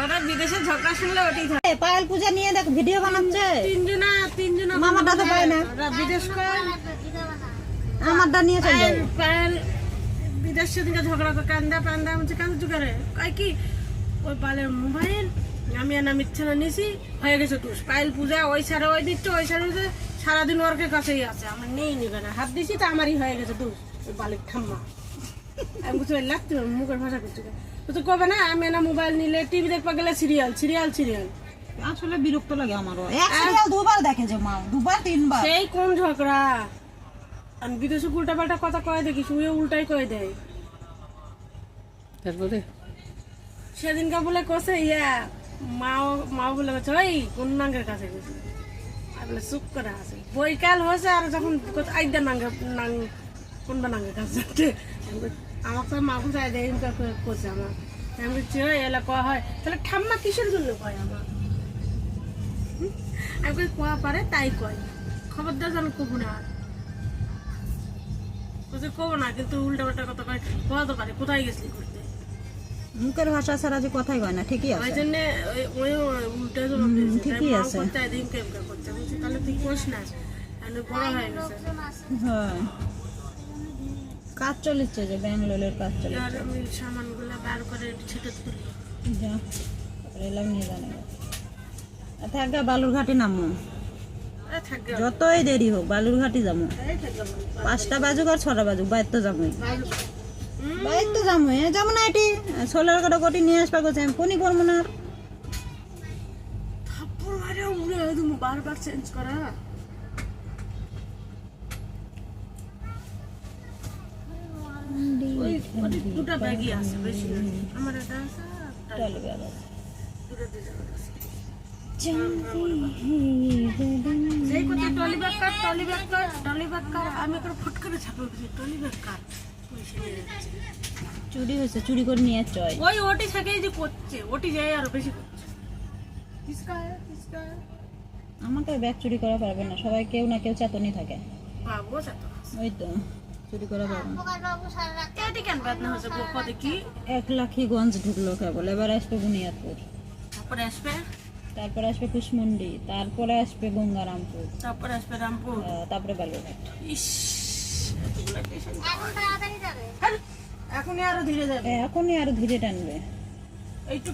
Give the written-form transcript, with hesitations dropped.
আমরা বিদেশে ঝগড়া শুনলে ওটাই থাকে। পায়েল পূজা নিয়ে দেখ ভিডিও বানাচ্ছে। তিনজনা মামাটা তো পায় না। ওরা বিদেশ করে আমারটা নিয়ে চলে যায়। পায়েল বিদেশ সেদিকে ঝগড়া করে কান্দা পান্দা বলছে কান্দু করে কয় কি ওই পালের মোবাইল আমি আর মিথ্যা না নিছি হয়ে গেছে টুস। পায়েল পূজা ওই সারা ওই দিচ্ছে ওই সারা সারাদিন ওর কাছেই আছে, আমার নেই নিবে না, হাত দিছি তো আমারই হয়ে গেছে টুস। ওই বালির ঠাম্মা আমি কিছু লাগতে মুখের ভাষা করছি তো কবে না আমি না মোবাইল নিলে টিভি দেখবা গেলে সিরিয়াল সিরিয়াল সিরিয়াল। আসলে বিরক্ত লাগে আমারও। এক সিরিয়াল দুবার দেখে যে মা, দুবার তিনবার। সেই কোন ঝগড়া আমি বিদেশে উল্টা পাল্টা কথা কয়ে দেখি শুয়ে উল্টাই কয়ে দেয়। তারপরে সেদিনকার বলে কষে মাও বলে গেছে ওই কোন নাঙ্গের কাছে গেছে আর বলে চুপ করে আছে বৈকাল হয়েছে আর যখন আইডা কোনবা নাঙ্গের কাছে আমার তো মাকে চাই দেয় করছে আমার আমি বলছি ওই এলা কয়া হয় তাহলে ঠাম্মা কিসের জন্য কয় আমার আমি কোয়া পারে তাই কয় খবরদার যেন কব না কব না কিন্তু উল্টা পাল্টা কথা কয় কোয়া তো পারে কোথায় গেছিলি করতে মুখের ভাষা ছাড়া যে কথাই কয় না। ঠিকই আছে, ওই জন্য ওই উল্টা ঠিকই আছে। তাহলে তুই কোস না বড় হয়ে গেছে। হ্যাঁ কাজ চলেছে যে ব্যাঙ্গালোরের কাজ চলেছে। আর আমি সামানগুলো বার করে ছিটে তুলি যা এলাম নিয়ে জানে থাকা বালুরঘাটে নামো, থাকবে যতই দেরি হোক বালুরঘাটে যাবো। থাকবে 5টা বাজুক আর 6টা বাজুক বাইর তো যাবোই, বাইর তো যাবো। যাবো না এটি সোলার কাটা কটি নিয়ে আসবা করছে আমি ফোনই করবো না। থাপ্পড় মারে উড়ে তুমি বারবার চেঞ্জ করা দুটা ব্যাগই আছে বেশি আমার এটা আছে টলি ব্যাগ আছে। দুটো সেই কথা টলি ব্যাগ কার আমি একটা ফুট করে ছাপে টলি ব্যাগ কার চুরি হয়েছে, চুরি করে নিয়ে চয়। ওই ওটি থেকে যে করছে ওটি যায় আরো বেশি করছে আমাকে ব্যাগ চুরি করা পারবে না, সবাই কেউ না কেউ চেতনই থাকে। বাবু চাতো ওই তো চুরি করা পারবে না। এটি কেন বাদনা হচ্ছে কত কি 1 লাখিগঞ্জ ঢুকলো কেবল, এবার আসবে বুনিয়াদপুর, তারপরে আসবে তারপরে আসবে কুশমন্ডি, তারপরে আসবে গঙ্গারামপুর, তারপরে আসবে রামপুর, তারপরে বালুরঘাট। ইস এখনই আরো ধীরে যাবে এখনই আরো ধীরে টানবে। একটু